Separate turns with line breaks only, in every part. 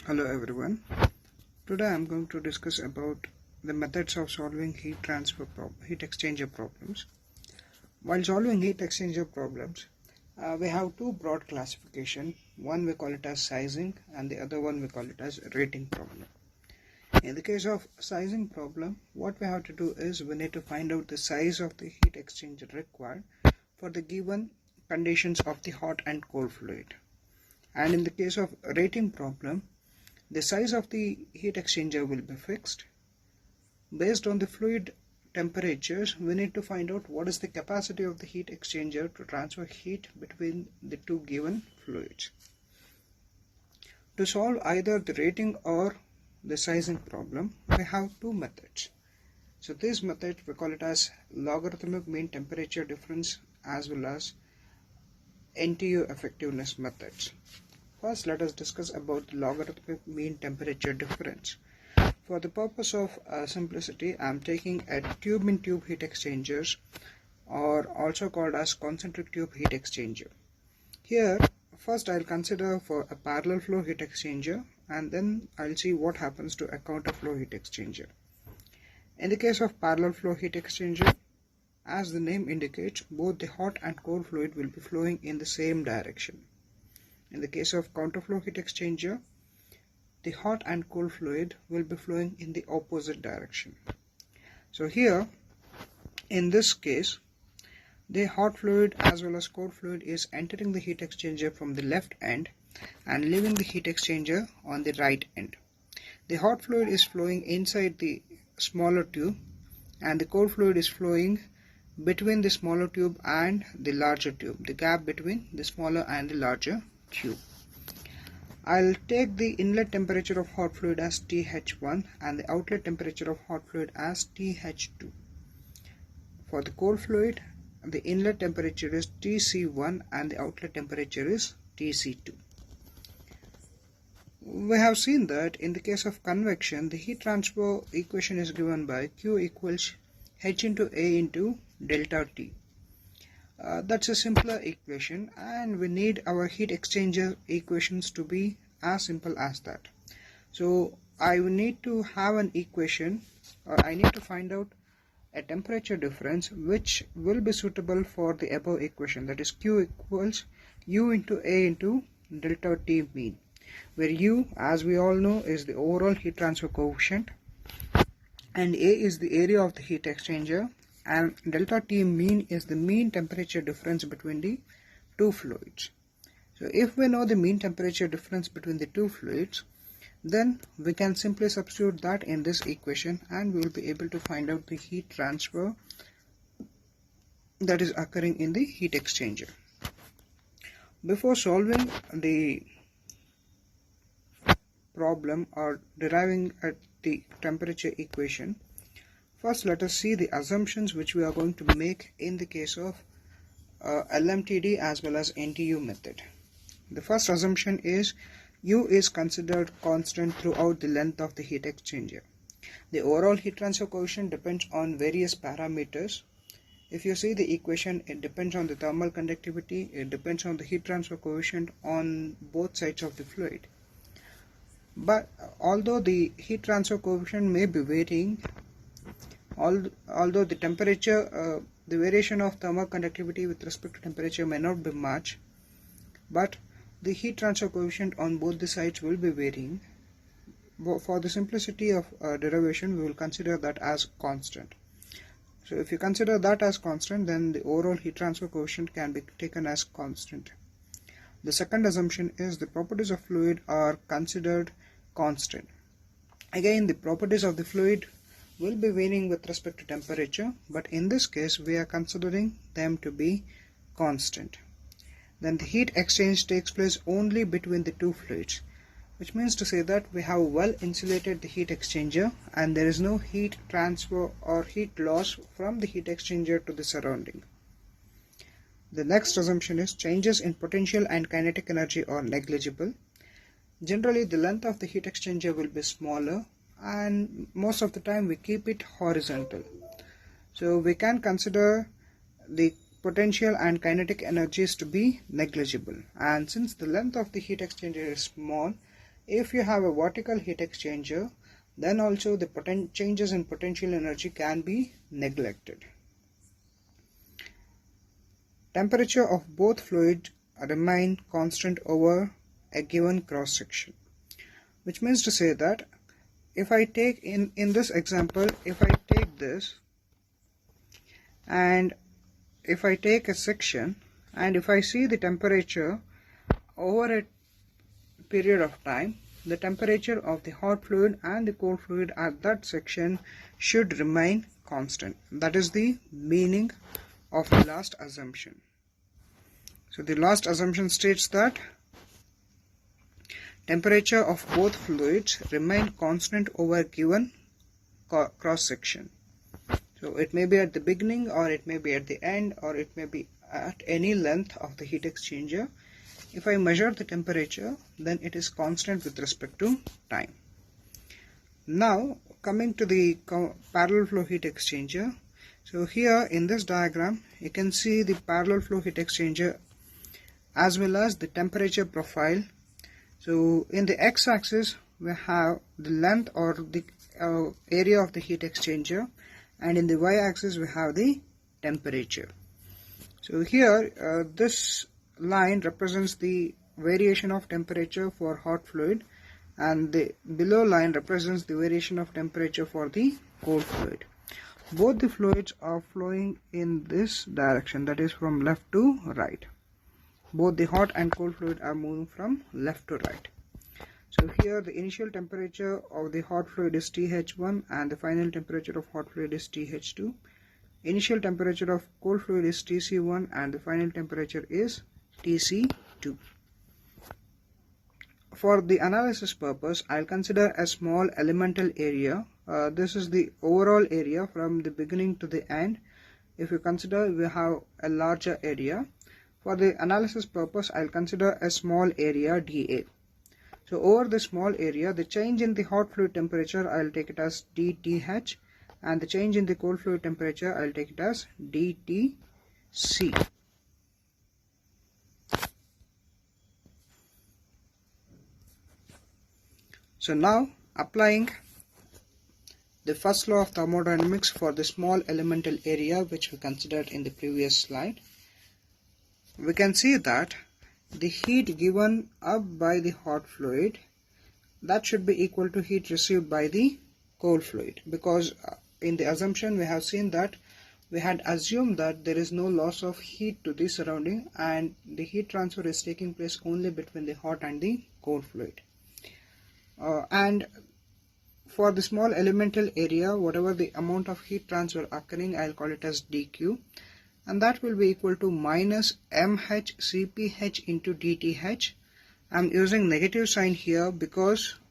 Hello everyone. Today I am going to discuss about the methods of solving heat exchanger problems. While solving heat exchanger problems, we have two broad classification. One we call it as sizing and the other one we call it as rating problem. In the case of sizing problem, what we have to do is we need to find out the size of the heat exchanger required for the given conditions of the hot and cold fluid. And in the case of rating problem, the size of the heat exchanger will be fixed. Based on the fluid temperatures, we need to find out what is the capacity of the heat exchanger to transfer heat between the two given fluids. To solve either the rating or the sizing problem, we have two methods. So this method we call it as logarithmic mean temperature difference as well as NTU effectiveness methods. First, let us discuss about the logarithmic mean temperature difference. For the purpose of simplicity, I am taking a tube-in-tube heat exchangers, or also called as concentric tube heat exchanger. Here, first I'll consider for a parallel flow heat exchanger, and then I'll see what happens to a counter flow heat exchanger. In the case of parallel flow heat exchanger, as the name indicates, both the hot and cold fluid will be flowing in the same direction. In the case of counterflow heat exchanger, the hot and cold fluid will be flowing in the opposite direction. So here, in this case, the hot fluid as well as cold fluid is entering the heat exchanger from the left end and leaving the heat exchanger on the right end. The hot fluid is flowing inside the smaller tube and the cold fluid is flowing between the smaller tube and the larger tube, the gap between the smaller and the larger tube. I'll take the inlet temperature of hot fluid as TH1 and the outlet temperature of hot fluid as TH2. For the cold fluid, the inlet temperature is TC1 and the outlet temperature is TC2. We have seen that in the case of convection, the heat transfer equation is given by Q equals H into A into delta T. That's a simpler equation, and we need our heat exchanger equations to be as simple as that. So I need to have an equation, or I need to find out a temperature difference which will be suitable for the above equation, that is Q equals U into A into delta T mean, where U, as we all know, is the overall heat transfer coefficient and A is the area of the heat exchanger, and delta T mean is the mean temperature difference between the two fluids. So if we know the mean temperature difference between the two fluids, then we can simply substitute that in this equation and we will be able to find out the heat transfer that is occurring in the heat exchanger. Before solving the problem or deriving at the temperature equation, first let us see the assumptions which we are going to make in the case of LMTD as well as NTU method. The first assumption is U is considered constant throughout the length of the heat exchanger. The overall heat transfer coefficient depends on various parameters. If you see the equation, it depends on the thermal conductivity, it depends on the heat transfer coefficient on both sides of the fluid. But although the heat transfer coefficient may be varying, although the temperature, the variation of thermal conductivity with respect to temperature may not be much, but the heat transfer coefficient on both the sides will be varying. For the simplicity of derivation, we will consider that as constant. So if you consider that as constant, then the overall heat transfer coefficient can be taken as constant. The second assumption is the properties of fluid are considered constant. Again, the properties of the fluid will be varying with respect to temperature, but in this case we are considering them to be constant. Then the heat exchange takes place only between the two fluids, which means to say that we have well insulated the heat exchanger and there is no heat transfer or heat loss from the heat exchanger to the surrounding. The next assumption is changes in potential and kinetic energy are negligible. Generally, the length of the heat exchanger will be smaller and most of the time we keep it horizontal. So we can consider the potential and kinetic energies to be negligible, and since the length of the heat exchanger is small, If you have a vertical heat exchanger, then also the changes in potential energy can be neglected. Temperature of both fluids remain constant over a given cross section, which means to say that if I take in this example, if I take this and if I take a section and if I see the temperature over a period of time, the temperature of the hot fluid and the cold fluid at that section should remain constant. That is the meaning of the last assumption. So the last assumption states that temperature of both fluids remain constant over a given cross section. So it may be at the beginning, or it may be at the end, or it may be at any length of the heat exchanger. If I measure the temperature, then it is constant with respect to time. Now coming to the parallel flow heat exchanger. So here in this diagram you can see the parallel flow heat exchanger as well as the temperature profile. So in the x-axis we have the length or the area of the heat exchanger, and in the y-axis we have the temperature. So here this line represents the variation of temperature for hot fluid, and the below line represents the variation of temperature for the cold fluid. Both the fluids are flowing in this direction, that is from left to right. Both the hot and cold fluid are moving from left to right. So here the initial temperature of the hot fluid is TH1 and the final temperature of hot fluid is TH2. Initial temperature of cold fluid is TC1 and the final temperature is TC2. For the analysis purpose, I'll consider a small elemental area. This is the overall area from the beginning to the end. If you consider we have a larger area, for the analysis purpose I'll consider a small area dA. So over the small area, the change in the hot fluid temperature I'll take it as dTH, and the change in the cold fluid temperature I'll take it as dTc. So now applying the first law of thermodynamics for the small elemental area which we considered in the previous slide, we can see that the heat given up by the hot fluid, that should be equal to heat received by the cold fluid, because in the assumption we have seen that we had assumed that there is no loss of heat to the surrounding and the heat transfer is taking place only between the hot and the cold fluid. And for the small elemental area, whatever the amount of heat transfer occurring, I'll call it as dQ, and that will be equal to minus mH Cph into dTh. I'm using negative sign here because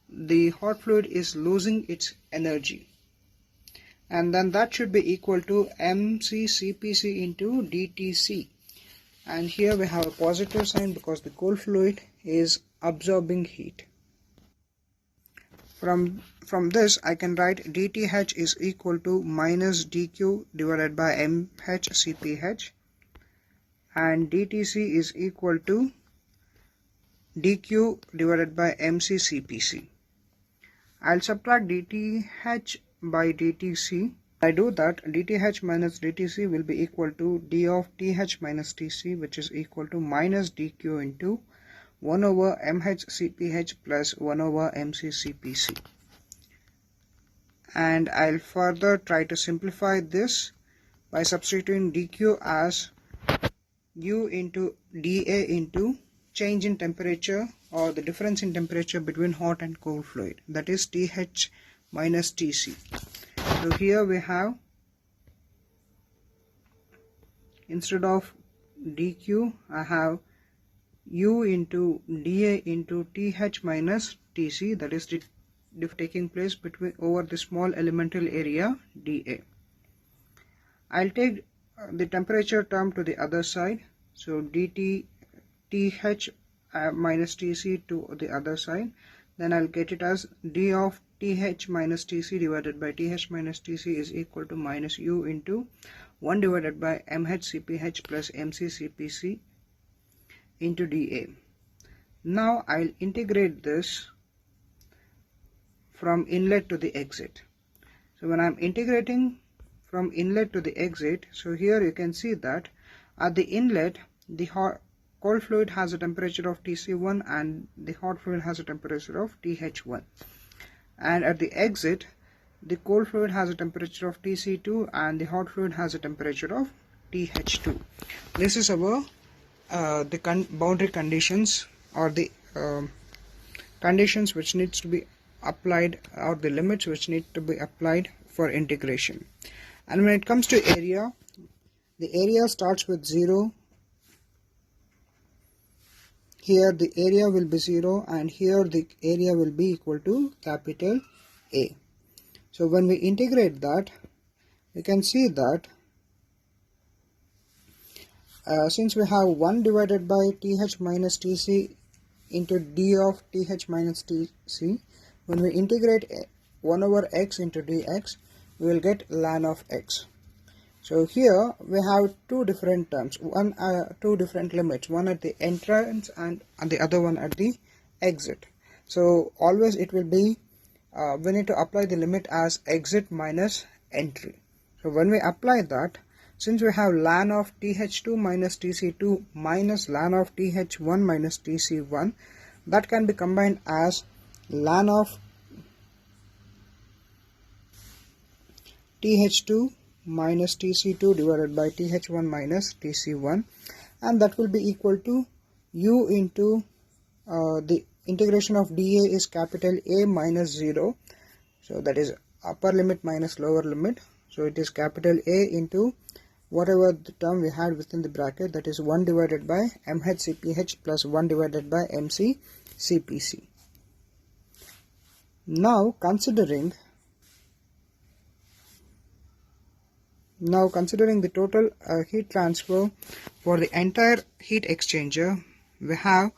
the hot fluid is losing its energy, and then that should be equal to mc Cpc into dTc, and here we have a positive sign because the cold fluid is absorbing heat. From this I can write dTh is equal to minus dQ divided by mH Cph, and dTc is equal to dQ divided by mc Cpc. I'll subtract dTh by dTc. I do that, dTh minus dTc will be equal to d of Th minus Tc, which is equal to minus dQ into 1 over mH Cph plus 1 over mc Cpc. And I'll further try to simplify this by substituting dQ as U into dA into change in temperature or the difference in temperature between hot and cold fluid, that is Th minus Tc. So here we have, instead of dQ I have U into dA into Th minus Tc, that is taking place between over the small elemental area dA. I'll take the temperature term to the other side, so Th minus Tc to the other side, then I'll get it as d of Th minus Tc divided by Th minus Tc is equal to minus U into 1 divided by mHCpH plus mCCpC into dA. Now I'll integrate this from inlet to the exit. So when I'm integrating from inlet to the exit, so here you can see that at the inlet the cold fluid has a temperature of Tc1 and the hot fluid has a temperature of Th1, and at the exit the cold fluid has a temperature of Tc2 and the hot fluid has a temperature of Th2. This is our boundary conditions, or the conditions which needs to be applied, or the limits which need to be applied for integration. And when it comes to area, the area starts with 0. Here the area will be 0 and here the area will be equal to capital A. So when we integrate that, we can see that since we have 1 divided by Th minus Tc into d of Th minus Tc, when we integrate 1 over x into dx, we will get ln of x. So here we have two different terms, two different limits, one at the entrance and the other one at the exit. So always it will be, we need to apply the limit as exit minus entry. So when we apply that, since we have ln of Th2 minus Tc2 minus ln of Th1 minus Tc1, that can be combined as ln of Th2 minus Tc2 divided by Th1 minus Tc1, and that will be equal to u into the integration of dA is capital A minus 0, so that is upper limit minus lower limit, so it is capital A into whatever the term we had within the bracket, that is 1 divided by mHCpH plus 1 divided by mCCpC. Now considering the total heat transfer for the entire heat exchanger, we have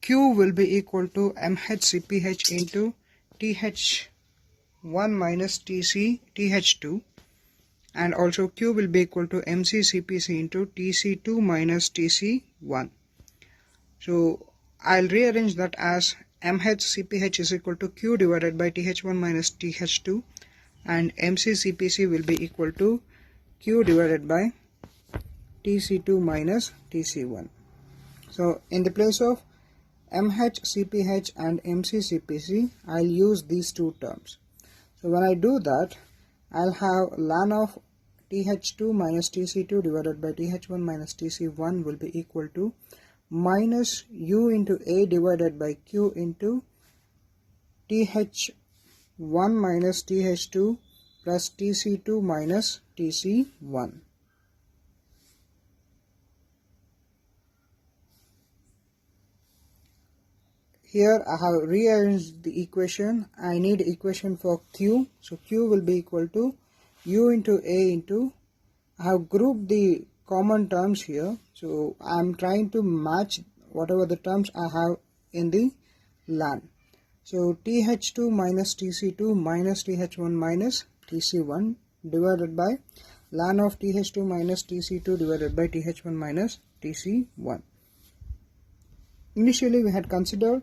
Q will be equal to mHCpH into Th1 minus Th2, and also Q will be equal to mCCpC into Tc2 minus Tc1. So I'll rearrange that as mHCpH is equal to Q divided by Th1 minus Th2, and mCCpC will be equal to Q divided by Tc2 minus Tc1. So in the place of mHCpH and mCCpC, I'll use these two terms. So when I do that, I'll have ln of Th2 minus Tc2 divided by Th1 minus Tc1 will be equal to minus u into A divided by Q into Th1 minus Th2 plus Tc2 minus Tc1. Here I have rearranged the equation. I need equation for Q. So Q will be equal to U into A into, I have grouped the common terms here. So I am trying to match whatever the terms I have in the ln. So Th2 minus Tc2 minus Th1 minus Tc1 divided by ln of Th2 minus Tc2 divided by Th1 minus Tc1. Initially we had considered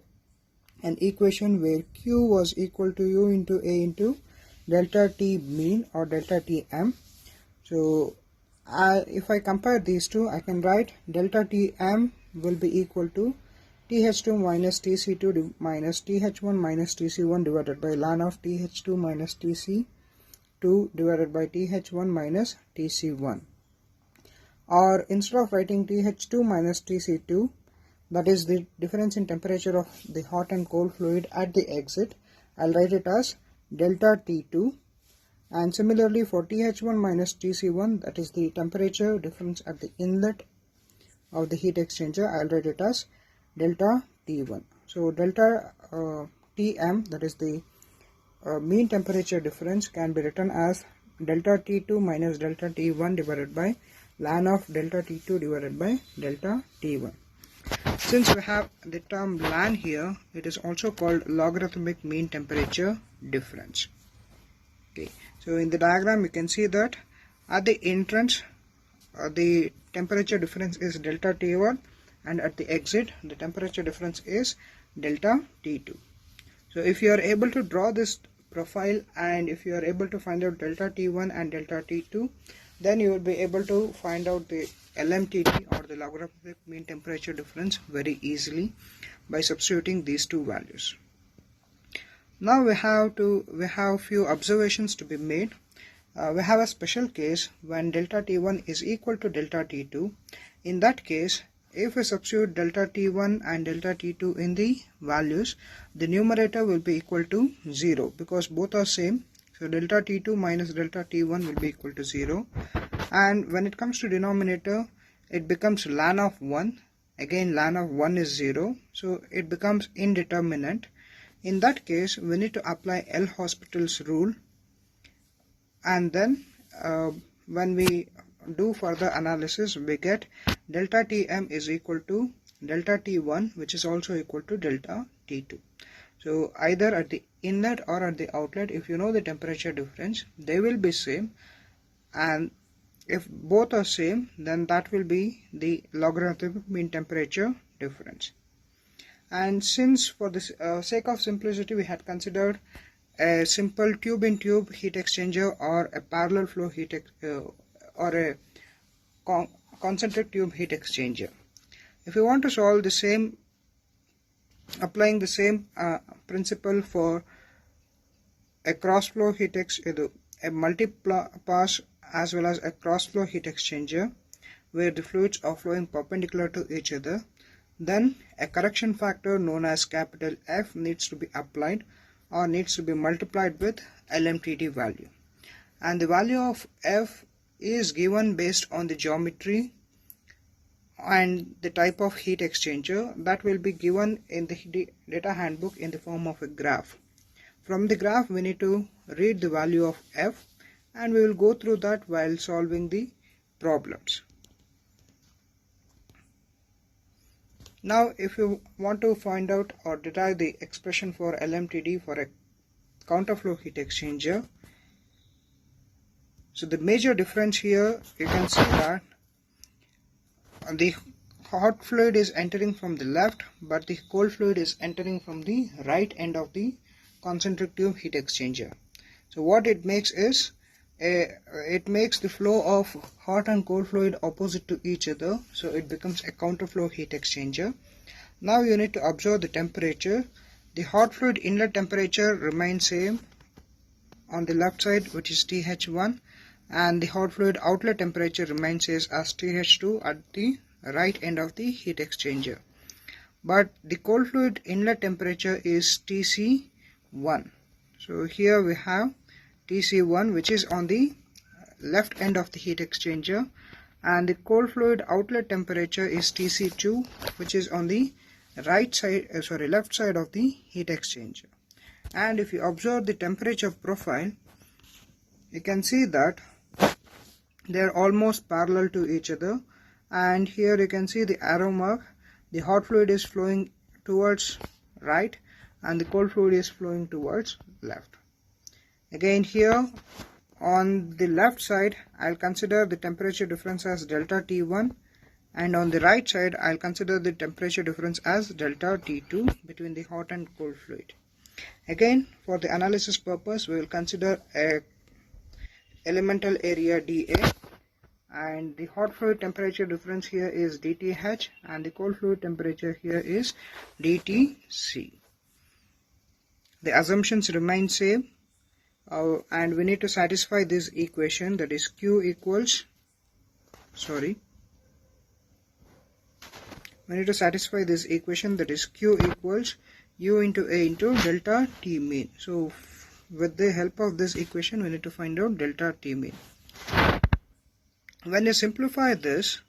an equation where Q was equal to U into A into delta T mean or delta Tm. So if I compare these two, I can write delta Tm will be equal to Th2 minus Tc2 minus Th1 minus Tc1 divided by ln of Th2 minus Tc2 divided by Th1 minus Tc1. Or instead of writing Th2 minus Tc2, that is the difference in temperature of the hot and cold fluid at the exit, I'll write it as delta T2. And similarly for Th1 minus Tc1, that is the temperature difference at the inlet of the heat exchanger, I'll write it as delta T1. So delta Tm, that is the mean temperature difference, can be written as delta T2 minus delta T1 divided by ln of delta T2 divided by delta T1. Since we have the term ln here, it is also called logarithmic mean temperature difference. Okay, so in the diagram you can see that At the entrance, the temperature difference is delta T1, and at the exit the temperature difference is delta T2. So if you are able to draw this profile and if you are able to find out delta T1 and delta T2, then you will be able to find out the LMTD or the logarithmic mean temperature difference very easily by substituting these two values. Now we have few observations to be made. We have a special case when delta T1 is equal to delta T2. In that case, if we substitute delta T1 and delta T2 in the values, the numerator will be equal to 0 because both are same. So delta T2 minus delta T1 will be equal to 0. And when it comes to denominator, it becomes ln of 1. Again, ln of 1 is 0. So it becomes indeterminate. In that case, we need to apply L'Hospital's rule, and then when we do further analysis, we get delta Tm is equal to delta T1, which is also equal to delta T2. So either at the inlet or at the outlet, if you know the temperature difference, they will be same, and if both are same, then that will be the logarithmic mean temperature difference. And since for the sake of simplicity we had considered a simple tube-in-tube heat exchanger or a parallel flow or a concentric tube heat exchanger. If you want to solve the same, applying the same principle for a cross-flow heat a multi-pass as well as a cross-flow heat exchanger where the fluids are flowing perpendicular to each other, then a correction factor known as capital F needs to be applied or needs to be multiplied with LMTD value. And the value of F is given based on the geometry and the type of heat exchanger that will be given in the data handbook in the form of a graph. From the graph we need to read the value of F, and we will go through that while solving the problems. Now if you want to find out or derive the expression for LMTD for a counterflow heat exchanger, so the major difference here, you can see that the hot fluid is entering from the left, but the cold fluid is entering from the right end of the concentric tube heat exchanger. So what it makes is, it makes the flow of hot and cold fluid opposite to each other, so it becomes a counterflow heat exchanger. Now you need to observe the temperature. The hot fluid inlet temperature remains same on the left side, which is TH1, and the hot fluid outlet temperature remains as TH2 at the right end of the heat exchanger. But the cold fluid inlet temperature is TC1. So here we have TC1, which is on the left end of the heat exchanger, and the cold fluid outlet temperature is TC2, which is on the left side of the heat exchanger. And if you observe the temperature profile, you can see that they are almost parallel to each other, and here you can see the arrow mark. The hot fluid is flowing towards right and the cold fluid is flowing towards left. Again, here on the left side I'll consider the temperature difference as delta T1, and on the right side I'll consider the temperature difference as delta T2 between the hot and cold fluid. Again, for the analysis purpose, we will consider a elemental area dA, and the hot fluid temperature difference here is dTH and the cold fluid temperature here is dTc. The assumptions remain same, and we need to satisfy this equation, that is we need to satisfy this equation, that is Q equals U into A into delta T mean. So with the help of this equation we need to find out delta T mean. When you simplify this,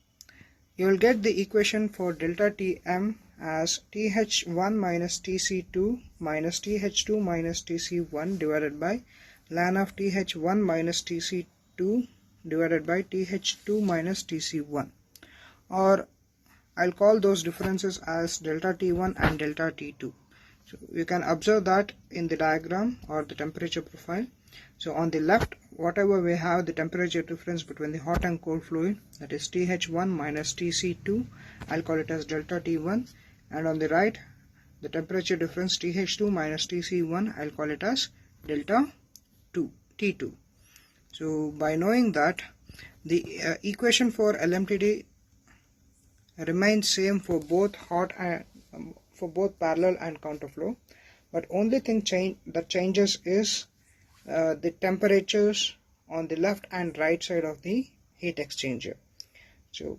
you will get the equation for delta Tm as TH1 minus TC2 minus TH2 minus TC1 divided by ln of TH1 minus TC2 divided by TH2 minus TC1, or I'll call those differences as delta T1 and delta T2. So you can observe that in the diagram or the temperature profile. So on the left, whatever we have the temperature difference between the hot and cold fluid, that is TH1 minus TC2, I'll call it as delta T1, and on the right, the temperature difference TH2 minus TC1, I'll call it as delta T2. So by knowing that, the equation for LMTD remains same for both hot and for both parallel and counterflow, but only thing that changes is the temperatures on the left and right side of the heat exchanger. So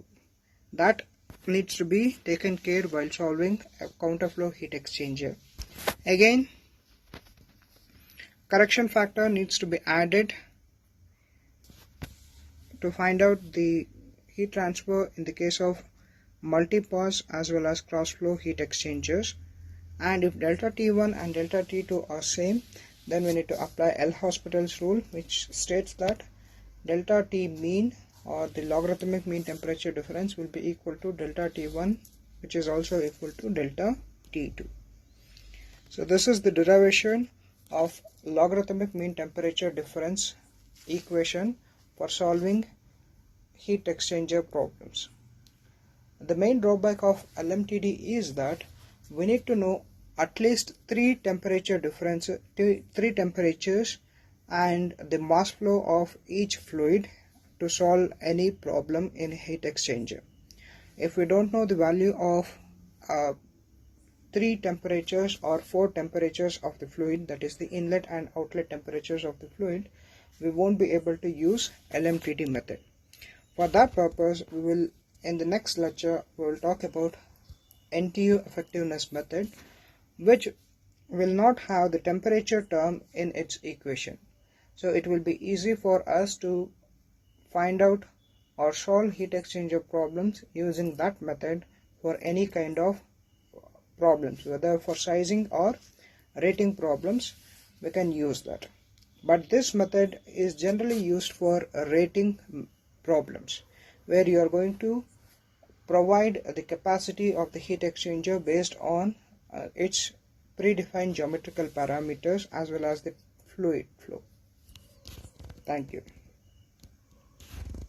that needs to be taken care while solving a counterflow heat exchanger. Again, correction factor needs to be added to find out the heat transfer in the case of multi-pass as well as cross-flow heat exchangers. And if delta T1 and delta T2 are same, then we need to apply L'Hospital's rule, which states that delta T mean or the logarithmic mean temperature difference will be equal to delta T1, which is also equal to delta T2. So this is the derivation of logarithmic mean temperature difference equation for solving heat exchanger problems. The main drawback of LMTD is that we need to know at least three temperatures and the mass flow of each fluid to solve any problem in heat exchanger. If we don't know the value of 3 temperatures or 4 temperatures of the fluid, that is the inlet and outlet temperatures of the fluid, we won't be able to use LMTD method. For that purpose, in the next lecture we will talk about NTU effectiveness method, which will not have the temperature term in its equation. So it will be easy for us to find out or solve heat exchanger problems using that method for any kind of problems, whether for sizing or rating problems, we can use that. But this method is generally used for rating problems, where you are going to provide the capacity of the heat exchanger based on its predefined geometrical parameters as well as the fluid flow. Thank you.